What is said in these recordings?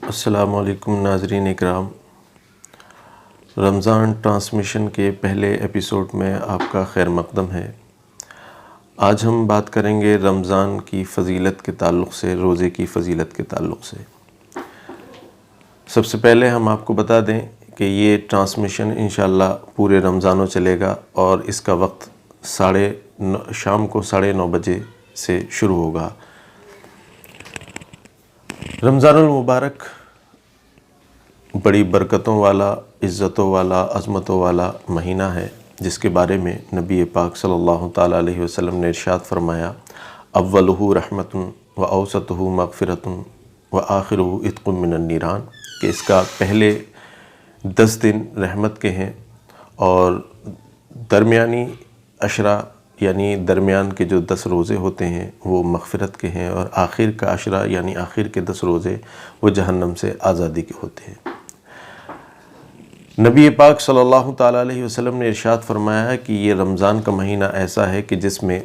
السلام علیکم ناظرین اکرام، رمضان ٹرانسمیشن کے پہلے ایپیسوڈ میں آپ کا خیر مقدم ہے۔ آج ہم بات کریں گے رمضان کی فضیلت کے تعلق سے، روزے کی فضیلت کے تعلق سے۔ سب سے پہلے ہم آپ کو بتا دیں کہ یہ ٹرانسمیشن انشاءاللہ پورے رمضانوں چلے گا اور اس کا وقت شام کو 9:30 بجے سے شروع ہوگا۔ رمضان المبارک بڑی برکتوں والا، عزتوں والا، عظمتوں والا مہینہ ہے، جس کے بارے میں نبی پاک صلی اللہ تعالیٰ علیہ وسلم نے ارشاد فرمایا، اولہ رحمت و اوسطہ مغفرت و آخرہ عتق من النیران، کہ اس کا پہلے 10 دن رحمت کے ہیں اور درمیانی عشرہ یعنی درمیان کے جو 10 روزے ہوتے ہیں وہ مغفرت کے ہیں، اور آخر کا عشرہ یعنی آخر کے 10 روزے وہ جہنم سے آزادی کے ہوتے ہیں۔ نبی پاک صلی اللہ تعالیٰ علیہ وسلم نے ارشاد فرمایا کہ یہ رمضان کا مہینہ ایسا ہے کہ جس میں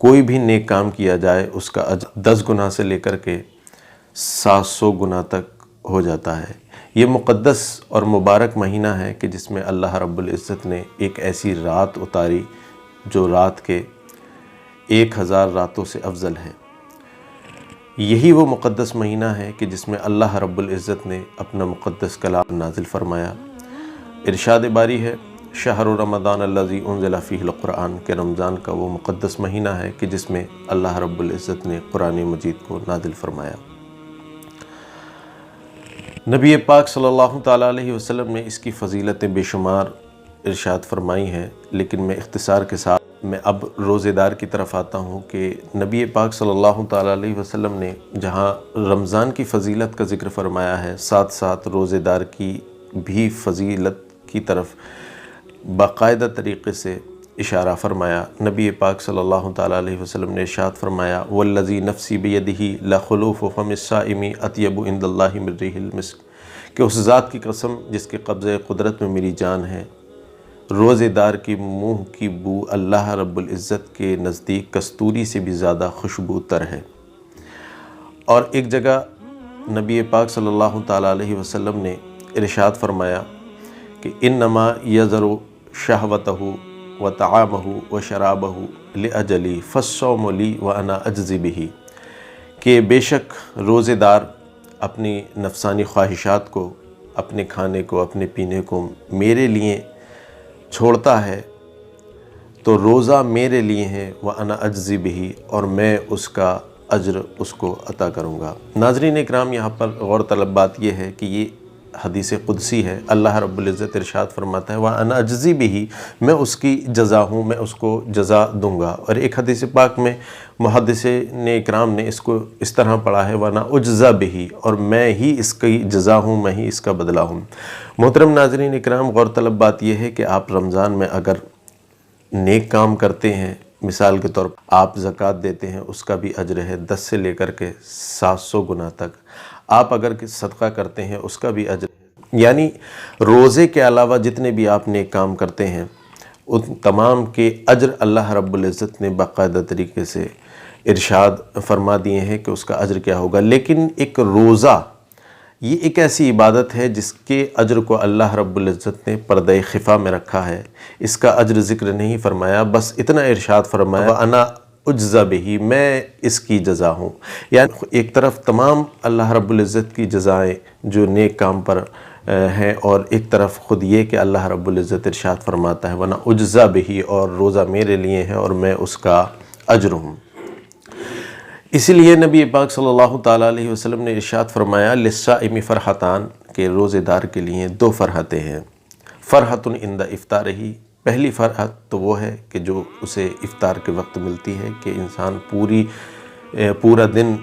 کوئی بھی نیک کام کیا جائے اس کا اجر 10 گنا سے لے کر کے 700 گنا تک ہو جاتا ہے۔ یہ مقدس اور مبارک مہینہ ہے کہ جس میں اللہ رب العزت نے ایک ایسی رات اتاری جو رات کے 1000 راتوں سے افضل ہے۔ یہی وہ مقدس مہینہ ہے کہ جس میں اللہ رب العزت نے اپنا مقدس کلام نازل فرمایا۔ ارشاد باری ہے، شہر رمضان الذی انزل فیہ القرآن، کہ رمضان کا وہ مقدس مہینہ ہے کہ جس میں اللہ رب العزت نے قرآن مجید کو نازل فرمایا۔ نبی پاک صلی اللہ تعالیٰ علیہ وسلم نے اس کی فضیلتیں بے شمار ارشاد فرمائی ہیں، لیکن میں اختصار کے ساتھ میں اب روزے دار کی طرف آتا ہوں کہ نبی پاک صلی اللہ تعالیٰ علیہ وسلم نے جہاں رمضان کی فضیلت کا ذکر فرمایا ہے، ساتھ ساتھ روزے دار کی بھی فضیلت کی طرف باقاعدہ طریقے سے اشارہ فرمایا۔ نبی پاک صلی اللہ تعالیٰ علیہ وسلم نے ارشاد فرمایا، والذی نفسی بیدہ لخلوف فم الصائم اطیب عند اللہ من ریح المسک، کہ اس ذات کی قسم جس کے قبضہ قدرت میں میری جان ہے، روزے دار کی منہ کی بو اللہ رب العزت کے نزدیک کستوری سے بھی زیادہ خوشبو تر ہے۔ اور ایک جگہ نبی پاک صلی اللہ تعالیٰ علیہ وسلم نے ارشاد فرمایا کہ انما یذر شہوتہ و طعامہ و شرابہ لاجلی فالصوم لی وانا اجزی بہ، کہ بے شک روزے دار اپنی نفسانی خواہشات کو، اپنے کھانے کو، اپنے پینے کو میرے لیے چھوڑتا ہے تو روزہ میرے لیے ہے، وَأَنَا أَجْزِي بِهِ، اور میں اس کا اجر اس کو عطا کروں گا۔ ناظرین اکرام، یہاں پر غور طلب بات یہ ہے کہ یہ حدیث قدسی ہے۔ اللہ رب العزت ارشاد فرماتا ہے، وَأَنَا أَجْزِي بِهِ، میں اس کی جزا ہوں، میں اس کو جزا دوں گا۔ اور ایک حدیث پاک میں محدثین اکرام نے اس کو اس طرح پڑھا ہے، وَأَنَا أُجْزَى بِهِ، اور میں ہی اس کی جزا ہوں، میں ہی اس کا بدلہ ہوں۔ محترم ناظرین اکرام، غور طلب بات یہ ہے کہ آپ رمضان میں اگر نیک کام کرتے ہیں، مثال کے طور پر آپ زکوٰۃ دیتے ہیں، اس کا بھی اجر ہے 10 سے لے کر کے 700 گنا تک۔ آپ اگر صدقہ کرتے ہیں اس کا بھی اجر ہے، یعنی روزے کے علاوہ جتنے بھی آپ نیک کام کرتے ہیں ان تمام کے اجر اللہ رب العزت نے باقاعدہ طریقے سے ارشاد فرما دیے ہیں کہ اس کا اجر کیا ہوگا۔ لیکن ایک روزہ یہ ایک ایسی عبادت ہے جس کے اجر کو اللہ رب العزت نے پردہ خفا میں رکھا ہے، اس کا اجر ذکر نہیں فرمایا، بس اتنا ارشاد فرمایا، وَأَنَا أُجْزَى بِهِ، میں اس کی جزا ہوں۔ یعنی ایک طرف تمام اللہ رب العزت کی جزائیں جو نیک کام پر ہیں، اور ایک طرف خود یہ کہ اللہ رب العزت ارشاد فرماتا ہے، وَأَنَا أُجْزَى بِهِ، اور روزہ میرے لیے ہے اور میں اس کا اجر ہوں۔ اسی لیے نبی پاک صلی اللہ تعالیٰ علیہ وسلم نے ارشاد فرمایا، للصائم فرحتان، کہ روزے دار کے لیے 2 فرحتیں ہیں۔ فرحت عند افطارہ، پہلی فرحت تو وہ ہے کہ جو اسے افطار کے وقت ملتی ہے کہ انسان پورا دن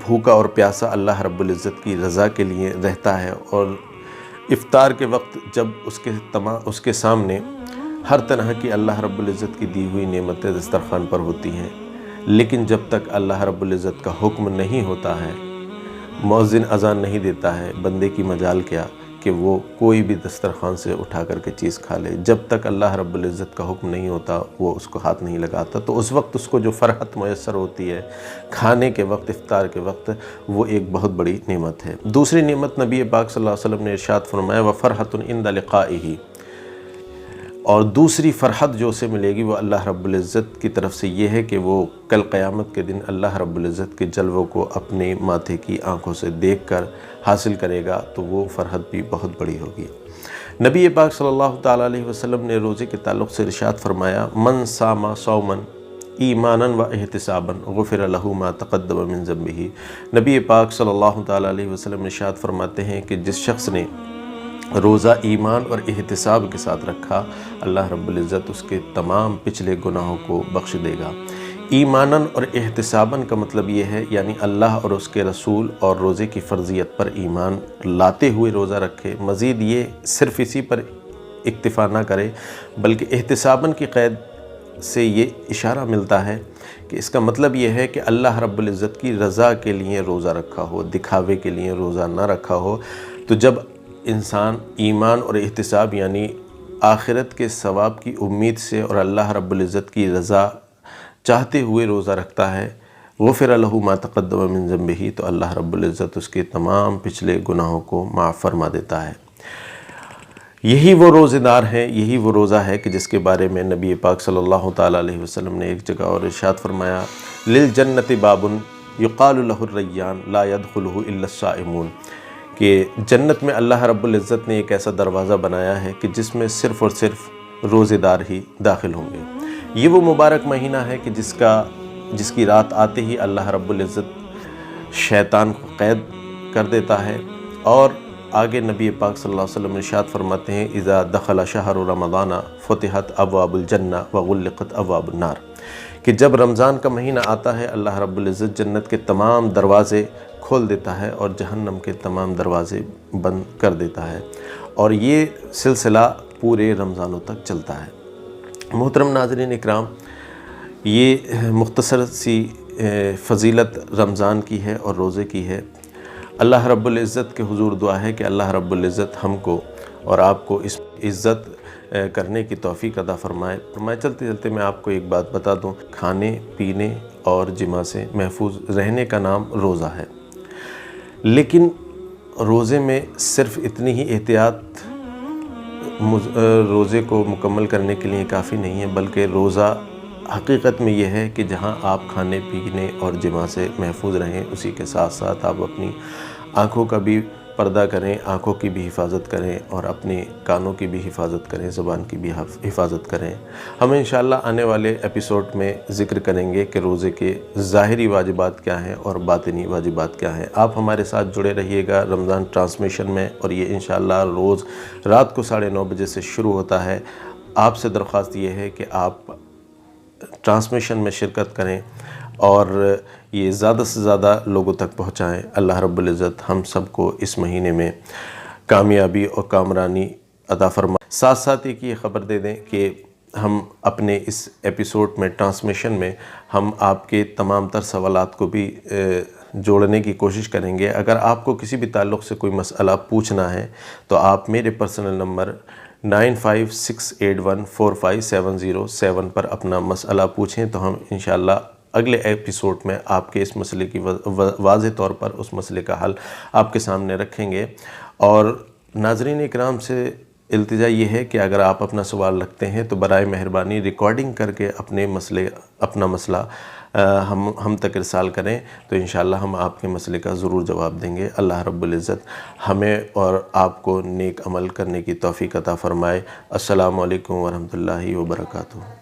بھوکا اور پیاسا اللہ رب العزت کی رضا کے لیے رہتا ہے، اور افطار کے وقت جب اس کے سامنے ہر طرح کی اللہ رب العزت کی دی ہوئی نعمتیں دسترخوان پر ہوتی ہیں، لیکن جب تک اللہ رب العزت کا حکم نہیں ہوتا ہے، مؤذن اذان نہیں دیتا ہے، بندے کی مجال کیا کہ وہ کوئی بھی دسترخوان سے اٹھا کر کے چیز کھا لے، جب تک اللہ رب العزت کا حکم نہیں ہوتا وہ اس کو ہاتھ نہیں لگاتا، تو اس وقت اس کو جو فرحت میسر ہوتی ہے کھانے کے وقت، افطار کے وقت، وہ ایک بہت بڑی نعمت ہے۔ دوسری نعمت نبی پاک صلی اللہ علیہ وسلم نے ارشاد فرمایا وَفَرْحَةٌ عِنْدَ لِقَائِهِ، اور دوسری فرحت جو اسے ملے گی وہ اللہ رب العزت کی طرف سے یہ ہے کہ وہ کل قیامت کے دن اللہ رب العزت کے جلووں کو اپنے ماتھے کی آنکھوں سے دیکھ کر حاصل کرے گا، تو وہ فرحت بھی بہت بڑی ہوگی۔ نبی پاک صلی اللہ تعالیٰ علیہ وسلم نے روزے کے تعلق سے ارشاد فرمایا من صام صوما ایمانا و احتسابا غفر لہ ما تقدم من ذنبہ۔ نبی پاک صلی اللہ تعالیٰ علیہ وسلم ارشاد فرماتے ہیں کہ جس شخص نے روزہ ایمان اور احتساب کے ساتھ رکھا، اللہ رب العزت اس کے تمام پچھلے گناہوں کو بخش دے گا۔ ایماناً اور احتساباً کا مطلب یہ ہے یعنی اللہ اور اس کے رسول اور روزے کی فرضیت پر ایمان لاتے ہوئے روزہ رکھے، مزید یہ صرف اسی پر اکتفا نہ کرے بلکہ احتساباً کی قید سے یہ اشارہ ملتا ہے کہ اس کا مطلب یہ ہے کہ اللہ رب العزت کی رضا کے لیے روزہ رکھا ہو، دکھاوے کے لیے روزہ نہ رکھا ہو۔ تو جب انسان ایمان اور احتساب یعنی آخرت کے ثواب کی امید سے اور اللہ رب العزت کی رضا چاہتے ہوئے روزہ رکھتا ہے، غفر لہ ما تقدم من ذنبہ، تو اللہ رب العزت اس کے تمام پچھلے گناہوں کو معاف فرما دیتا ہے۔ یہی وہ روزے دار ہیں، یہی وہ روزہ ہے کہ جس کے بارے میں نبی پاک صلی اللہ تعالیٰ علیہ وسلم نے ایک جگہ اور ارشاد فرمایا للجنت باب یقال لہ الریان لا يدخلہ الا الصائمون، کہ جنت میں اللہ رب العزت نے ایک ایسا دروازہ بنایا ہے کہ جس میں صرف اور صرف روزے دار ہی داخل ہوں گے۔ یہ وہ مبارک مہینہ ہے کہ جس کی رات آتے ہی اللہ رب العزت شیطان کو قید کر دیتا ہے، اور آگے نبی پاک صلی اللہ علیہ وسلم ارشاد فرماتے ہیں اذا دخل شہر رمضان فتحت ابواب الجنہ وغلقت ابواب النار، کہ جب رمضان کا مہینہ آتا ہے اللہ رب العزت جنت کے تمام دروازے کھول دیتا ہے اور جہنم کے تمام دروازے بند کر دیتا ہے، اور یہ سلسلہ پورے رمضانوں تک چلتا ہے۔ محترم ناظرین اکرام، یہ مختصر سی فضیلت رمضان کی ہے اور روزے کی ہے۔ اللہ رب العزت کے حضور دعا ہے کہ اللہ رب العزت ہم کو اور آپ کو اس عزت کرنے کی توفیق عطا فرمائے۔ چلتے چلتے میں آپ کو ایک بات بتا دوں، کھانے پینے اور جماع سے محفوظ رہنے کا نام روزہ ہے، لیکن روزے میں صرف اتنی ہی احتیاط روزے کو مکمل کرنے کے لیے کافی نہیں ہے، بلکہ روزہ حقیقت میں یہ ہے کہ جہاں آپ کھانے پینے اور جماع سے محفوظ رہیں، اسی کے ساتھ ساتھ آپ اپنی آنکھوں کا بھی پردہ کریں، آنکھوں کی بھی حفاظت کریں اور اپنے کانوں کی بھی حفاظت کریں، زبان کی بھی حفاظت کریں۔ ہم انشاءاللہ آنے والے ایپیسوڈ میں ذکر کریں گے کہ روزے کے ظاہری واجبات کیا ہیں اور باطنی واجبات کیا ہیں۔ آپ ہمارے ساتھ جڑے رہیے گا رمضان ٹرانسمیشن میں، اور یہ انشاءاللہ روز رات کو 9:30 بجے سے شروع ہوتا ہے۔ آپ سے درخواست یہ ہے کہ آپ ٹرانسمیشن میں شرکت کریں اور یہ زیادہ سے زیادہ لوگوں تک پہنچائیں۔ اللہ رب العزت ہم سب کو اس مہینے میں کامیابی اور کامرانی عطا فرمائے۔ ساتھ ساتھ ایک یہ خبر دے دیں کہ ہم اپنے اس ایپیسوڈ میں ٹرانسمیشن میں ہم آپ کے تمام تر سوالات کو بھی جوڑنے کی کوشش کریں گے۔ اگر آپ کو کسی بھی تعلق سے کوئی مسئلہ پوچھنا ہے تو آپ میرے پرسنل نمبر 9568145707 پر اپنا مسئلہ پوچھیں، تو ہم انشاءاللہ اگلے ایپیسوڈ میں آپ کے اس مسئلے کی واضح طور پر اس مسئلے کا حل آپ کے سامنے رکھیں گے۔ اور ناظرین اکرام سے التجا یہ ہے کہ اگر آپ اپنا سوال رکھتے ہیں تو برائے مہربانی ریکارڈنگ کر کے اپنا مسئلہ ہم تک ارسال کریں، تو انشاءاللہ ہم آپ کے مسئلے کا ضرور جواب دیں گے۔ اللہ رب العزت ہمیں اور آپ کو نیک عمل کرنے کی توفیق عطا فرمائے۔ السلام علیکم ورحمۃ اللہ وبرکاتہ۔